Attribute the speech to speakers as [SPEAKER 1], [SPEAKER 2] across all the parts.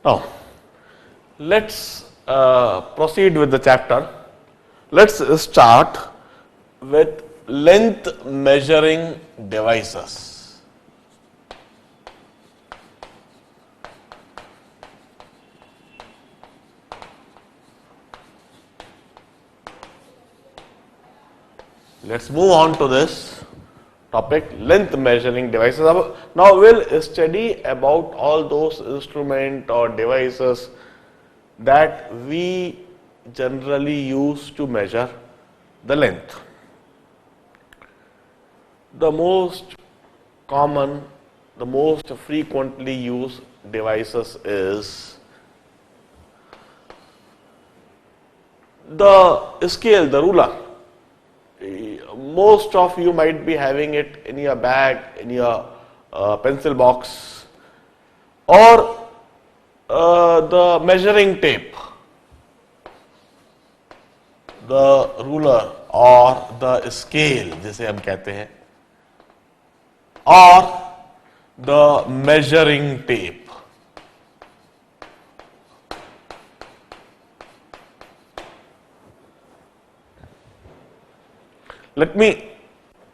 [SPEAKER 1] Now, let's proceed with the chapter. Let's start with length measuring devices. Let's move on to this topic, length measuring devices. Now we'll study about all those instruments or devices that we generally use to measure the length. The most common, the most frequently used devices is the scale, the ruler. Most of you might be having it in your bag, in your pencil box, or the measuring tape, the ruler और the scale जिसे हम कहते हैं, or the measuring tape. Let me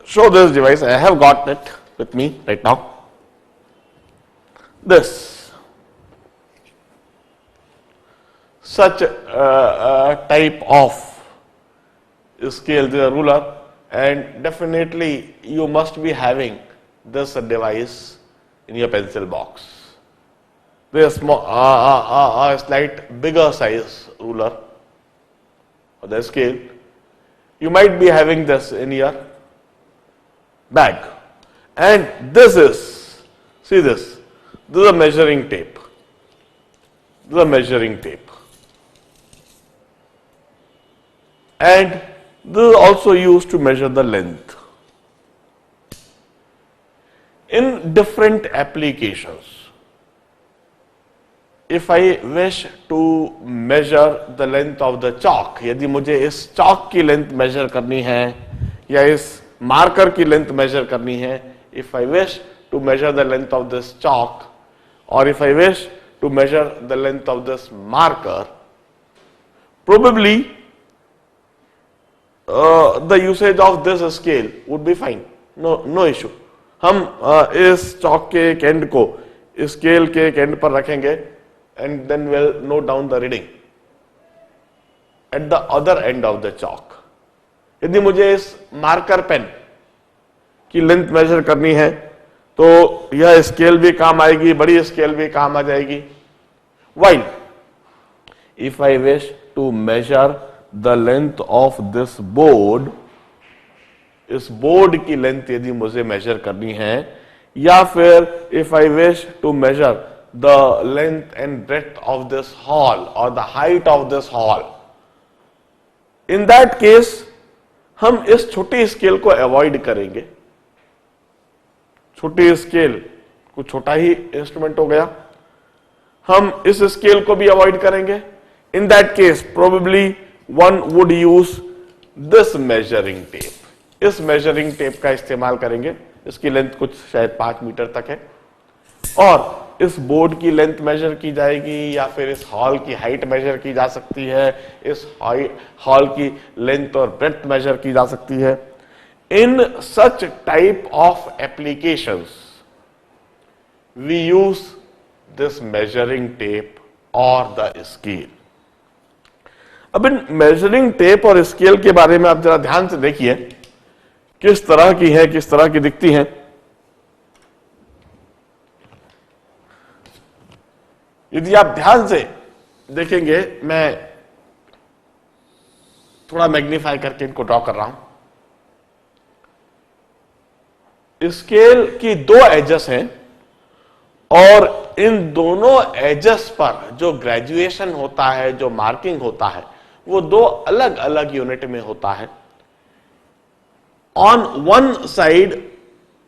[SPEAKER 1] show this device. I have got it with me right now. This such a type of scale, the ruler, and definitely you must be having this device in your pencil box. There's a slight bigger size ruler or the scale. You might be having this in your bag, and this is, see this is a measuring tape. This is a measuring tape, and this is also used to measure the length. In different applications, if I wish to measure the length of the chalk, यदि मुझे इस chalk की length measure करनी है या इस marker की length measure करनी है, if I wish to measure the length of this chalk or if I wish to measure the length of this marker, probably the usage of this scale would be fine, no issue. हम इस chalk के एक end को scale के एक end पर रखेंगे and then we'll note down the reading at the other end of the chalk. यदि मुझे इस मार्कर पेन की लेंथ मेजर करनी है तो यह स्केल भी काम आएगी, बड़ी स्केल भी काम आ जाएगी. While if I wish to measure the length of this board, इस बोर्ड की लेंथ यदि मुझे मेजर करनी है, या फिर if I wish to measure the length and breadth of this hall or the height of this hall, in that case हम इस छोटी स्केल को अवॉइड करेंगे. छोटी स्केल कुछ छोटा ही इंस्ट्रूमेंट हो गया, हम इस स्केल को भी अवॉइड करेंगे. In that case probably one would use this measuring tape. इस मेजरिंग टेप का इस्तेमाल करेंगे. इसकी लेंथ कुछ शायद 5 मीटर तक है और इस बोर्ड की लेंथ मेजर की जाएगी या फिर इस हॉल की हाइट मेजर की जा सकती है, इस हॉल की लेंथ और ब्रेड्थ मेजर की जा सकती है. In such type of applications we use this measuring tape और द स्केल. अब इन मेजरिंग टेप और स्केल के बारे में आप जरा ध्यान से देखिए किस तरह की है, किस तरह की दिखती है. यदि आप ध्यान से देखेंगे, मैं थोड़ा मैग्नीफाई करके इनको ड्रॉ कर रहा हूं. स्केल की 2 एजेस हैं और इन दोनों एजेस पर जो ग्रेजुएशन होता है, जो मार्किंग होता है, वो 2 अलग अलग यूनिट में होता है. On one side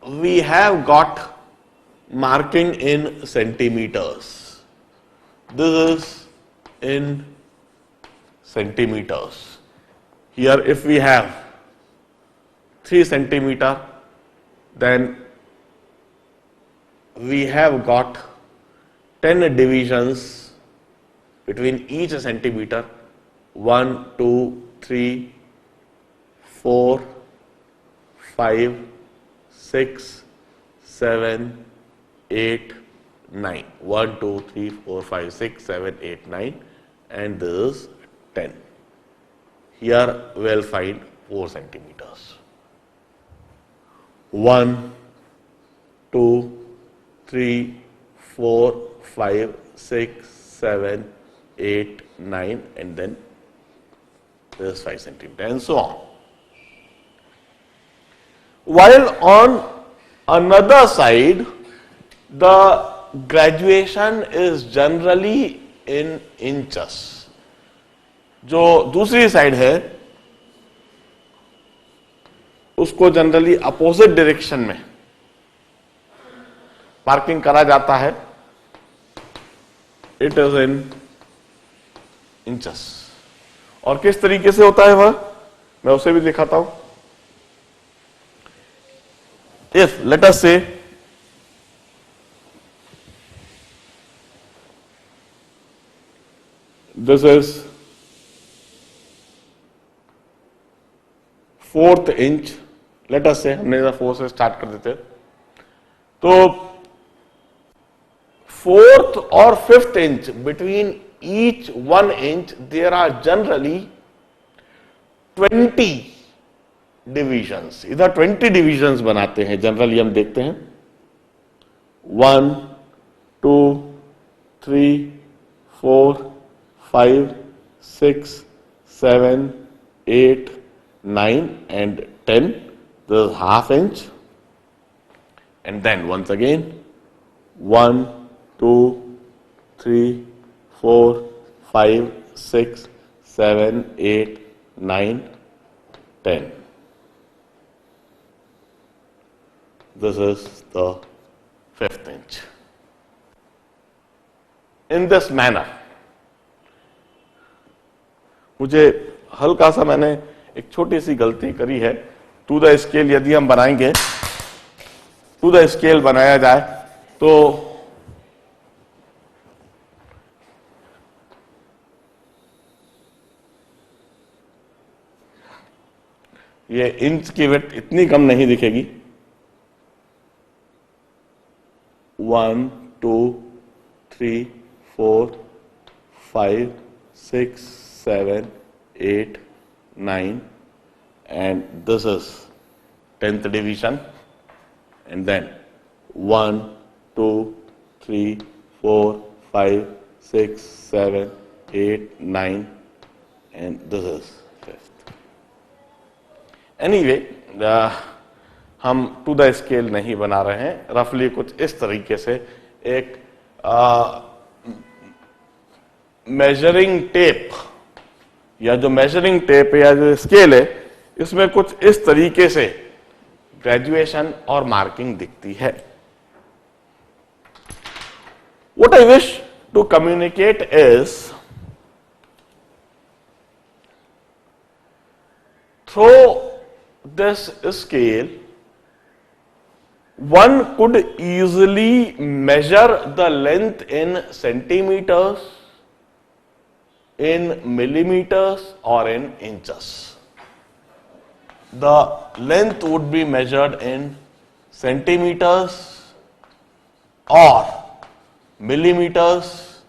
[SPEAKER 1] we have got marking in centimetres. This is in centimeters. Here if we have 3 centimeter, then we have got 10 divisions between each centimeter 1, 2, 3, 4, 5, 6, 7, 8, 9. 1, 2, 3, 4, 5, 6, 7, 8, 9, and this is 10. Here we'll find 4 centimeters. 1, 2, 3, 4, 5, 6, 7, 8, 9, and then this 5 centimeters, and so on. While on another side, the graduation is generally in inches. जो दूसरी side है उसको generally opposite direction में marking करा जाता है. It is in inches. और किस तरीके से होता है वह मैं उसे भी दिखाता हूं. इफ लेट अस से this is 4th inch. Let us से हमने 4 से स्टार्ट कर देते हैं. तो 4th और 5th inch between each 1 inch there are generally 20 divisions. इधर 20 डिविजन्स बनाते हैं जनरली. हम देखते हैं 1, 2, 3, 4, 5, 6, 7, 8, 9 and 10. This is half inch. And then once again 1, 2, 3, 4, 5, 6, 7, 8, 9, 10. This is the 5th inch. In this manner, मुझे हल्का सा मैंने एक छोटी सी गलती करी है. टू द स्केल यदि हम बनाएंगे, टू द स्केल बनाया जाए तो ये इंच की विड्थ इतनी कम नहीं दिखेगी. 1, 2, 3, 4, 5, 6, 7, 8, 9, and this is 10th division, and then 1, 2, 3, 4, 5, 6, 7, 8, 9, and this is 5th. Anyway, हम टू द स्केल नहीं बना रहे हैं. रफली कुछ इस तरीके से एक मेजरिंग टेप या जो मेजरिंग टेप या जो स्केल है इसमें कुछ इस तरीके से ग्रेजुएशन और मार्किंग दिखती है. What I wish to communicate is through this scale one could easily measure the length in centimeters, in millimeters or in inches. The length would be measured in centimeters or millimeters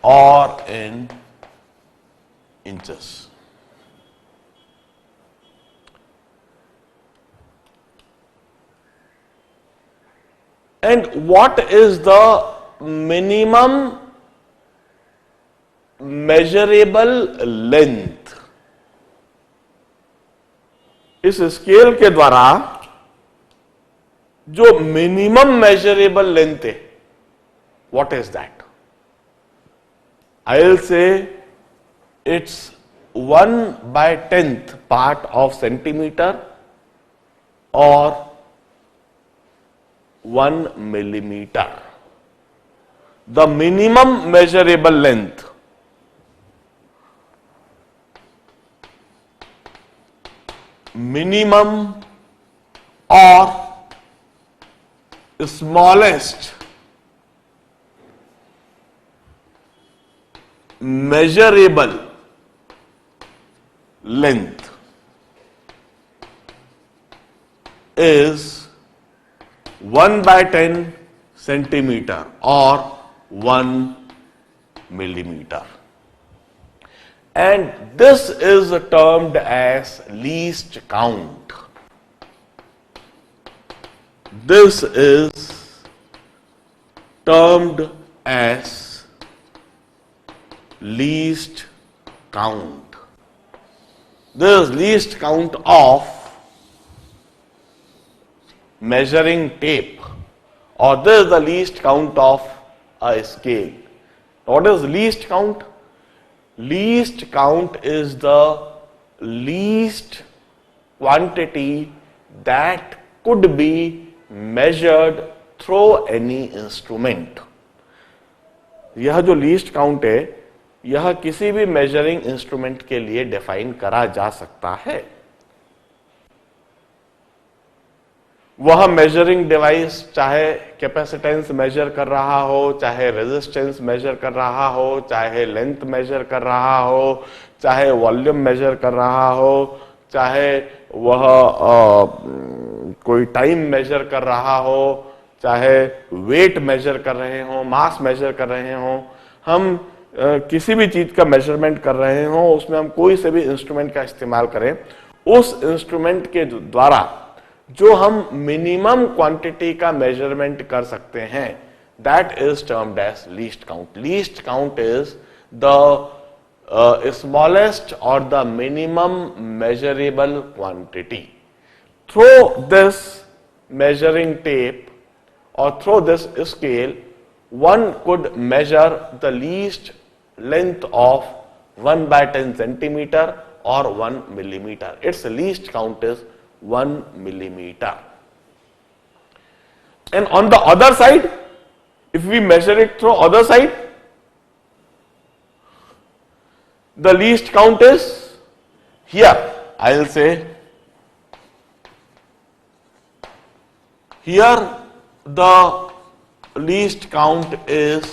[SPEAKER 1] or in inches. And what is the minimum measurable length? इस scale के द्वारा जो minimum measurable length है, what is that? I'll say it's 1/10th part of centimeter or 1 millimeter. The minimum measurable length minimum or smallest measurable length is 1/10 centimeter or 1 millimeter, and this is termed as least count. This is termed as least count. This is least count of measuring tape, or this is the least count of a scale. What is least count? Least count is the least quantity that could be measured through any instrument. यह जो least count है, यह किसी भी measuring instrument के लिए define करा जा सकता है। वह मेजरिंग डिवाइस चाहे कैपेसिटेंस मेजर कर रहा हो, चाहे रेजिस्टेंस मेजर कर रहा हो, चाहे लेंथ मेजर कर रहा हो, चाहे वॉल्यूम मेजर कर रहा हो, चाहे वह कोई टाइम मेजर कर रहा हो, चाहे वेट मेजर कर रहे हो, मास मेजर कर रहे हो, हम किसी भी चीज का मेजरमेंट कर रहे हो, उसमें हम कोई से भी इंस्ट्रूमेंट का इस्तेमाल करें, उस इंस्ट्रूमेंट के द्वारा जो हम मिनिमम क्वांटिटी का मेजरमेंट कर सकते हैं, that is termed as least count. Least count is the smallest और the minimum measurable quantity. Through this measuring tape or through this scale, one could measure the least length of 1/10 centimeter or 1 millimeter. Its least count is 1 millimeter. And on the other side, if we measure it through other side, the least count is here. I'll say here the least count is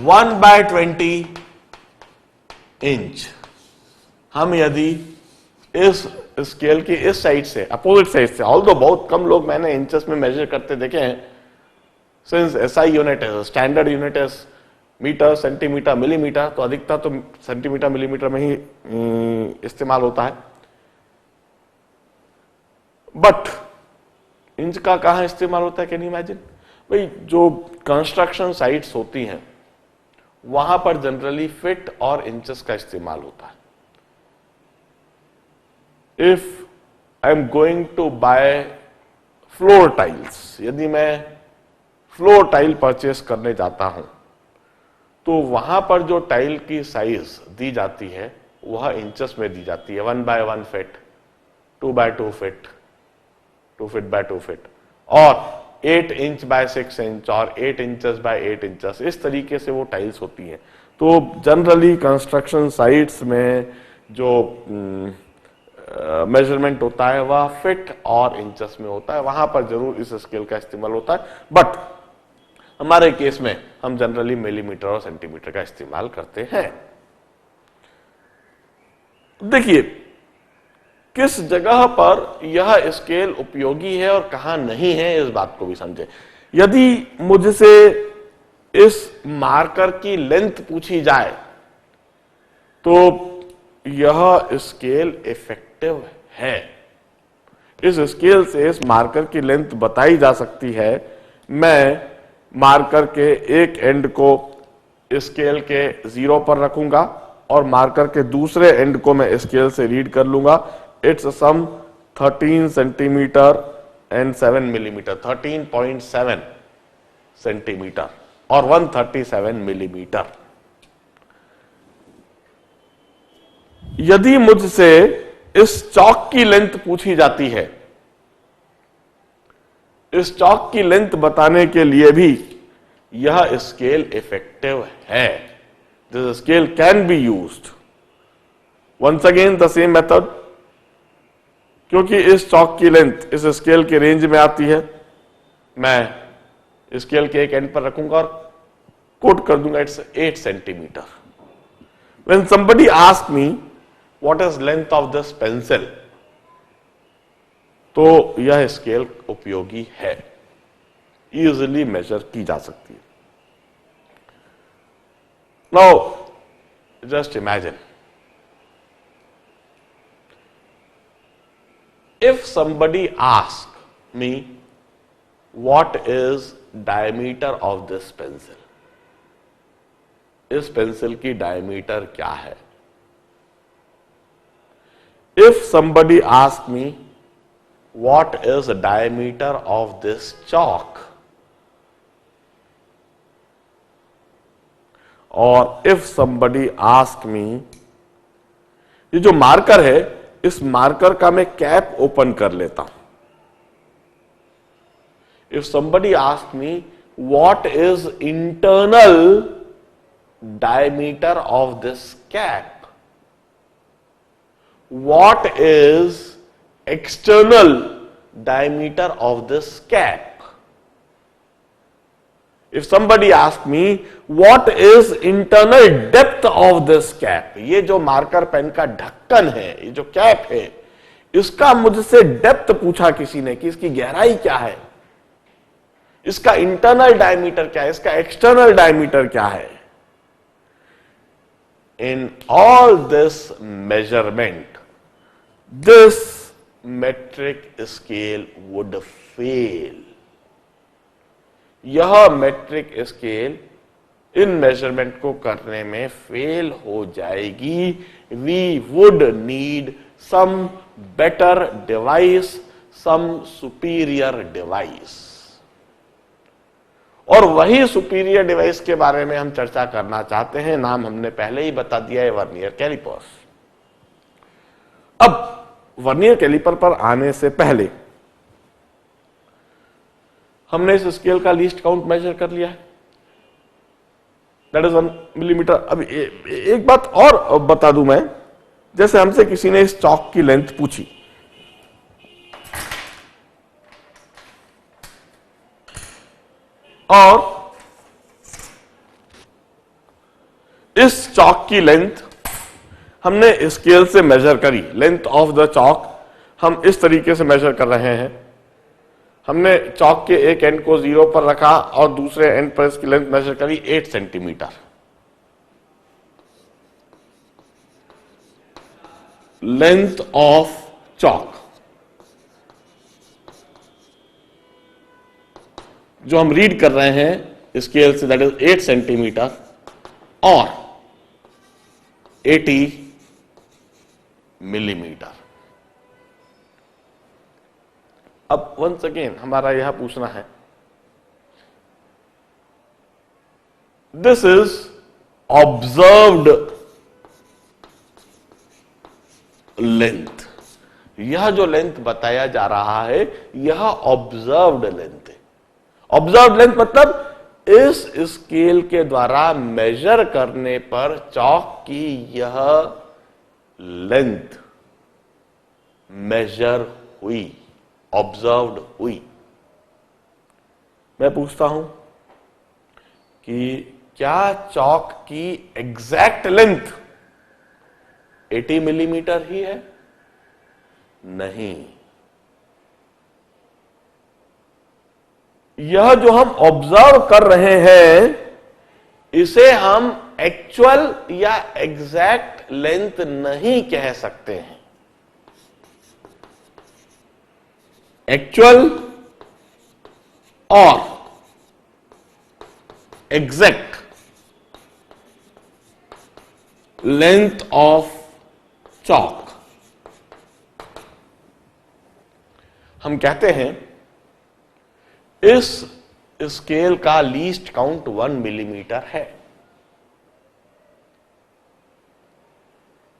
[SPEAKER 1] 1/20 inch. हम यदि इस scale की इस side से, opposite side से, although बहुत कम लोग मैंने इंचेस में मेजर करते देखे हैं, सिंस एसआई यूनिट है, स्टैंडर्ड यूनिट है मीटर, सेंटीमीटर, मिलीमीटर, तो अधिकतर तो सेंटीमीटर मिलीमीटर में ही इस्तेमाल होता है. बट इंच का कहां इस्तेमाल होता है, कैन यू इमेजिन? भाई जो कंस्ट्रक्शन साइट्स होती हैं वहां पर जनरली फिट और इंचेस का इस्तेमाल होता है. If I am going to buy floor tiles, यदि मैं फ्लोर टाइल परचेस करने जाता हूं तो वहां पर जो टाइल की साइज दी जाती है वह इंचेस में दी जाती है. 1/1 feet, 2/2 feet, 2 feet by 2 feet, और 8 इंच बाय 6 इंच और 8 इंचेस बाय 8 इंचेस, इस तरीके से वो टाइल्स होती हैं. तो जनरली कंस्ट्रक्शन साइट्स में जो मेजरमेंट होता है वह फिट और इंचेस में होता है, वहां पर जरूर इस स्केल का इस्तेमाल होता है. बट हमारे केस में हम जनरली मिलीमीटर और सेंटीमीटर का इस्तेमाल करते हैं. देखिए किस जगह पर यह स्केल उपयोगी है और कहां नहीं है, इस बात को भी समझे. यदि मुझसे इस मार्कर की लेंथ पूछी जाए तो यह स्केल इफेक्टिव है. इस स्केल से इस मार्कर की लेंथ बताई जा सकती है. मैं मार्कर के एक एंड को स्केल के 0 पर रखूंगा और मार्कर के दूसरे एंड को मैं स्केल से रीड कर लूंगा. It's some 13 centimetre and 7 millimetre, 13.7 centimetre और 137 मिलीमीटर. यदि मुझसे इस चौक की लेंथ पूछी जाती है, इस चौक की लेंथ बताने के लिए भी यह स्केल इफेक्टिव है. This scale can be used. Once again the same method, क्योंकि इस चौक की लेंथ इस स्केल के रेंज में आती है, मैं स्केल के एक एंड पर रखूंगा और कोट कर दूंगा it's 8 centimetre. When somebody asks me what is length of this pencil, तो यह स्केल उपयोगी है, इजिली मेजर की जा सकती है. Now, just imagine if somebody asks me what is diameter of this pencil, इस पेंसिल की डायमीटर क्या है. If somebody asks me what is the diameter of this chalk, और if somebody asks me, ये जो मार्कर है, इस marker का मैं कैप ओपन कर लेता हूं. If somebody asks me what is internal diameter of this cap, what is external diameter of this cap, if somebody asks me what is internal depth of this cap, ये जो marker pen का ढक्कन है, ये जो cap है, इसका मुझसे डेप्थ पूछा किसी ने कि इसकी गहराई क्या है, इसका इंटरनल डायमीटर क्या है, इसका एक्सटर्नल डायमीटर क्या है. In all this measurement, this metric scale would fail. यह मेट्रिक स्केल इन मेजरमेंट को करने में फेल हो जाएगी. We would need some better device, some superior device. और वही सुपीरियर डिवाइस के बारे में हम चर्चा करना चाहते हैं. नाम हमने पहले ही बता दिया है, वर्नियर कैलिपर्स. अब वर्नियर कैलिपर पर आने से पहले हमने इस स्केल का लीस्ट काउंट मेजर कर लिया है, दैट इज 1 मिलीमीटर. अब एक बात और बता दूं मैं, जैसे हमसे किसी ने इस चौक की लेंथ पूछी, और इस चौक की लेंथ हमने स्केल से मेजर करी. लेंथ ऑफ द चौक हम इस तरीके से मेजर कर रहे हैं. हमने चौक के एक एंड को 0 पर रखा और दूसरे एंड पर इसकी लेंथ मेजर करी 8 सेंटीमीटर. लेंथ ऑफ चौक जो हम रीड कर रहे हैं स्केल से, दैट इज 8 सेंटीमीटर और 80 मिलीमीटर. अब वंस अगेन हमारा यह पूछना है, दिस इज ऑब्जर्व्ड लेंथ. यह जो लेंथ बताया जा रहा है, यह ऑब्जर्व्ड लेंथ है. ऑब्जर्व्ड लेंथ मतलब इस स्केल के द्वारा मेजर करने पर चौक की यह लेंथ मेजर हुई, ऑब्जर्व्ड हुई. मैं पूछता हूं कि क्या चौक की एग्जैक्ट लेंथ 80 मिलीमीटर ही है? नहीं. यह जो हम ऑब्जर्व कर रहे हैं, इसे हम एक्चुअल या एग्जैक्ट लेंथ नहीं कह सकते हैं. एक्चुअल और एग्जैक्ट लेंथ ऑफ चौक हम कहते हैं इस स्केल का लीस्ट काउंट 1 मिलीमीटर है.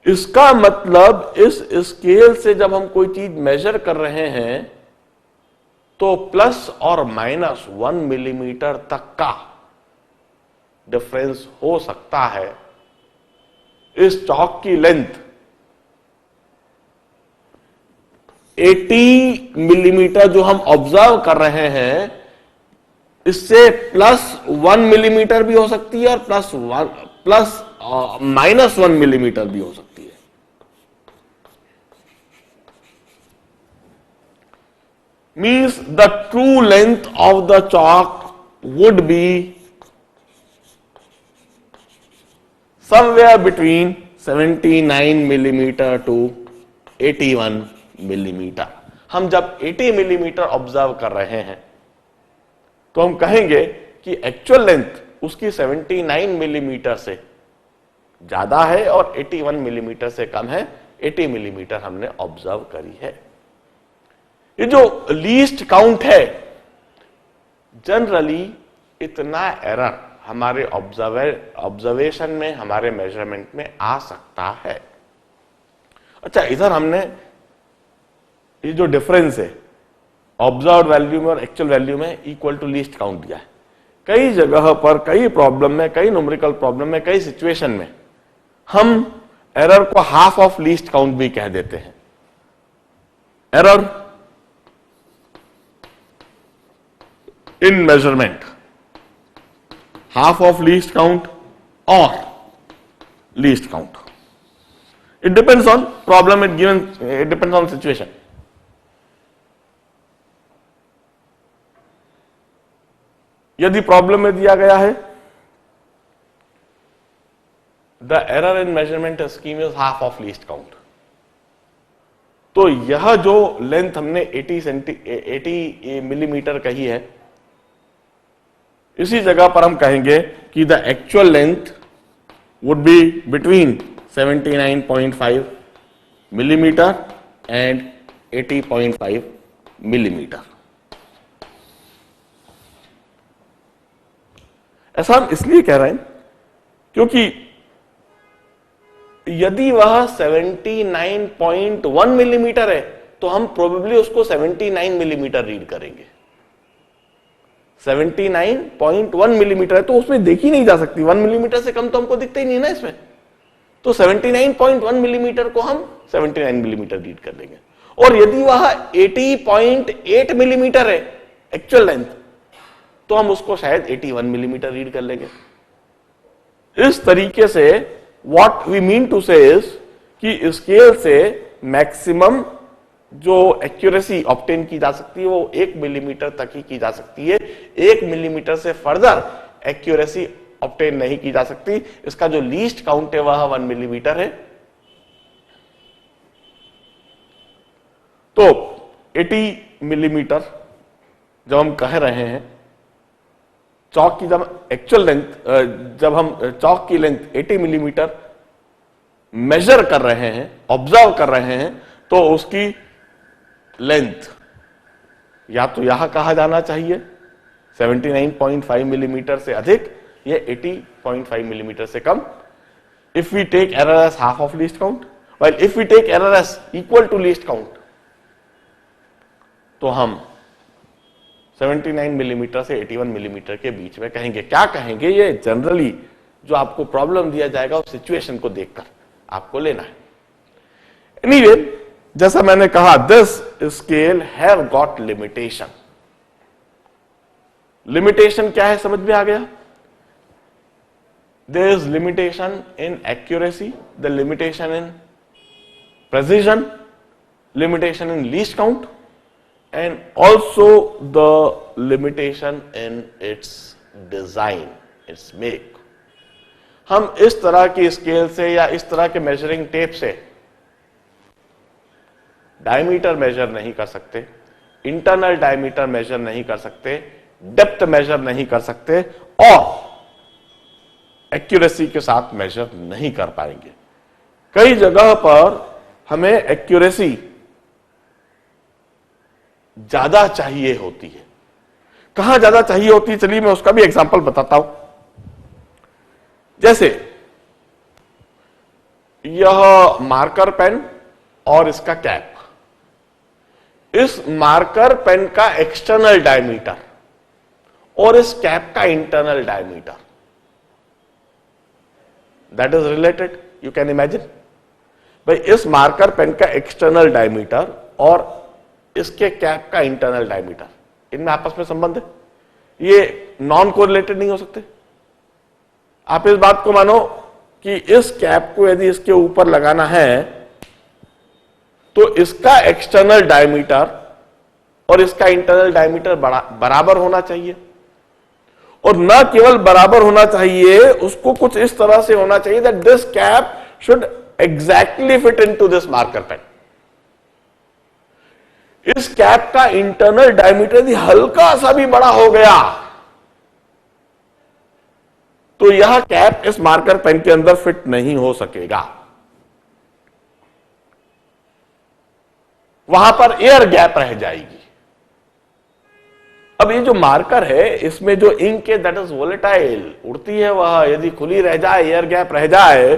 [SPEAKER 1] इसका मतलब इस स्केल से जब हम कोई चीज मेजर कर रहे हैं तो प्लस और माइनस 1 मिलीमीटर तक का डिफरेंस हो सकता है. इस चौक की लेंथ 80 मिलीमीटर जो हम ऑब्जर्व कर रहे हैं, इससे प्लस 1 मिलीमीटर भी हो सकती है और प्लस -1 मिलीमीटर भी हो सकती है। Means the true length of the chalk would be somewhere between 79 millimetre to 81 millimetre. हम जब 80 मिलीमीटर ऑब्जर्व कर रहे हैं तो हम कहेंगे कि एक्चुअल लेंथ उसकी 79 मिलीमीटर से ज्यादा है और 81 मिलीमीटर से कम है। 80 मिलीमीटर हमने ऑब्जर्व करी है। ये जो लीस्ट काउंट है, जनरली इतना एरर हमारे ऑब्जर्वेशन में, हमारे मेजरमेंट में आ सकता है। अच्छा, इधर हमने ये जो डिफरेंस है ऑब्जर्व वैल्यू में और एक्चुअल वैल्यू में इक्वल टू लीस्ट काउंट दिया है। कई जगह पर, कई प्रॉब्लम में, कई न्यूमेरिकल प्रॉब्लम में, कई सिचुएशन में हम एरर को हाफ ऑफ लीस्ट काउंट भी कह देते हैं। Error in measurement, half of least count or least count. It depends on problem, it depends on situation. यदि प्रॉब्लम में दिया गया है the error in measurement scheme is half of least count, तो यह जो लेंथ हमने 80 मिलीमीटर कही है, इसी जगह पर हम कहेंगे कि the actual length would be between 79.5 millimetre and 80.5 millimetre. ऐसा हम इसलिए कह रहे हैं क्योंकि यदि वह 79.1 मिलीमीटर है तो हम प्रोबेबली उसको 79 मिलीमीटर रीड करेंगे। 79.1 मिलीमीटर है तो उसमें देखी नहीं जा सकती, 1 मिलीमीटर से कम तो हमको दिखता ही नहीं ना इसमें, तो 79.1 मिलीमीटर को हम 79 मिलीमीटर रीड कर लेंगे। और यदि वह 80.8 मिलीमीटर है एक्चुअल लेंथ, तो हम उसको शायद 81 मिलीमीटर रीड कर लेंगे। इस तरीके से व्हाट वी मीन टू से इज कि स्केल से मैक्सिमम जो एक्यूरेसी ऑब्टेन की जा सकती है वो 1 मिलीमीटर तक ही की जा सकती है। 1 मिलीमीटर से फर्दर एक्यूरेसी ऑब्टेन नहीं की जा सकती। इसका जो लीस्ट काउंट है वह 1 मिलीमीटर है। तो 80 मिलीमीटर जब हम कह रहे हैं, चौक की जब एक्चुअल लेंथ, जब हम चौक की लेंथ 80 मिलीमीटर मेजर कर रहे हैं, ऑब्जर्व कर रहे हैं, तो उसकी लेंथ या तो यहां कहा जाना चाहिए 79.5 मिलीमीटर से अधिक या 80.5 मिलीमीटर से कम। If we take error as half of least count, while if we take error as equal to least count, तो हम 79 मिलीमीटर से 81 मिलीमीटर के बीच में कहेंगे। क्या कहेंगे, ये जनरली जो आपको प्रॉब्लम दिया जाएगा उस सिचुएशन को देखकर आपको लेना है। एनीवे, जैसा मैंने कहा, this scale have got limitation. Limitation क्या है समझ में आ गया? There is limitation in accuracy, the limitation in precision, limitation in least count, and also the limitation in its design, its make. हम इस तरह की स्केल से या इस तरह के मेजरिंग टेप से डायमीटर मेजर नहीं कर सकते, इंटरनल डायमीटर मेजर नहीं कर सकते, डेप्थ मेजर नहीं कर सकते और एक्यूरेसी के साथ मेजर नहीं कर पाएंगे। कई जगह पर हमें एक्यूरेसी ज्यादा चाहिए होती है। कहां ज्यादा चाहिए होती है, चलिए मैं उसका भी एग्जांपल बताता हूं। जैसे यह मार्कर पेन और इसका कैप, इस मार्कर पेन का एक्सटर्नल डायमीटर और इस कैप का internal diameter, that is related, you can imagine. भाई, इस मार्कर पेन का एक्सटर्नल डायमीटर और इसके कैप का इंटरनल डायमीटर, इनमें आपस में संबंध है। ये नॉन कोरिलेटेड नहीं हो सकते। आप इस बात को मानो कि इस कैप को यदि इसके ऊपर लगाना है तो इसका एक्सटर्नल डायमीटर और इसका इंटरनल डायमीटर बराबर होना चाहिए, और न केवल बराबर होना चाहिए, उसको कुछ इस तरह से होना चाहिए that this cap should exactly fit into this marker pen. इस कैप का इंटरनल डायमीटर यदि हल्का सा भी बड़ा हो गया तो यह कैप इस मार्कर पेन के अंदर फिट नहीं हो सकेगा, वहां पर एयर गैप रह जाएगी। अब ये जो मार्कर है इसमें जो इंक है दैट इज वोलेटाइल, उड़ती है वह, यदि खुली रह जाए, एयर गैप रह जाए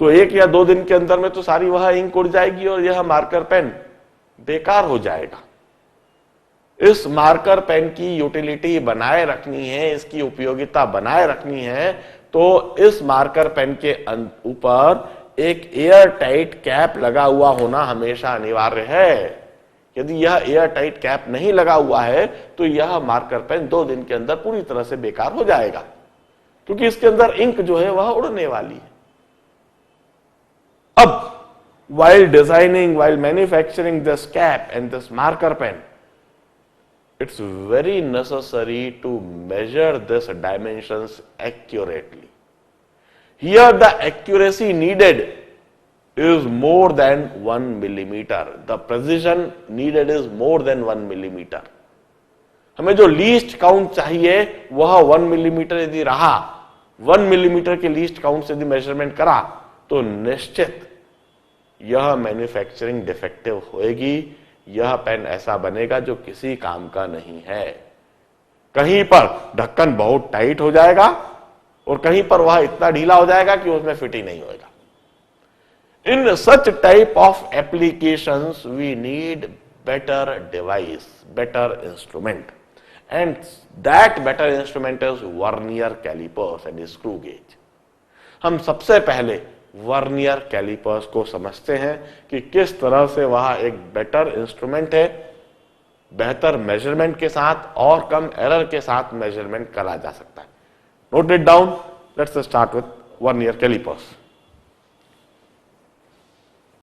[SPEAKER 1] तो 1 या 2 दिन के अंदर में तो सारी वह इंक उड़ जाएगी और यह मार्कर पेन बेकार हो जाएगा। इस मार्कर पेन की यूटिलिटी बनाए रखनी है, इसकी उपयोगिता बनाए रखनी है, तो इस मार्कर पेन के ऊपर एक एयर टाइट कैप लगा हुआ होना हमेशा अनिवार्य है। यदि यह एयर टाइट कैप नहीं लगा हुआ है तो यह मार्कर पेन 2 दिन के अंदर पूरी तरह से बेकार हो जाएगा, क्योंकि इसके अंदर इंक जो है वह उड़ने वाली है। अब while designing, while manufacturing this cap and this marker pen, it's very necessary to measure this dimensions accurately. Here the accuracy needed is more than 1 millimeter. The precision needed is more than 1 millimeter. हमें जो least count चाहिए वह 1 millimetre यदि रहा, 1 millimetre के least count से यदि measurement करा तो निश्चित यह मैन्युफैक्चरिंग डिफेक्टिव होएगी, यह पेन ऐसा बनेगा जो किसी काम का नहीं है। कहीं पर ढक्कन बहुत टाइट हो जाएगा और कहीं पर वह इतना ढीला हो जाएगा कि उसमें फिट ही नहीं होएगा। In such type of applications we need better device, better instrument, and that better instrument is vernier callipers and screw gauge. हम सबसे पहले वर्नियर कैलिपर्स को समझते हैं कि किस तरह से वह एक बेटर इंस्ट्रूमेंट है, बेहतर मेजरमेंट के साथ और कम एरर के साथ मेजरमेंट करा जा सकता है। Note it down, let's start with vernier callipers.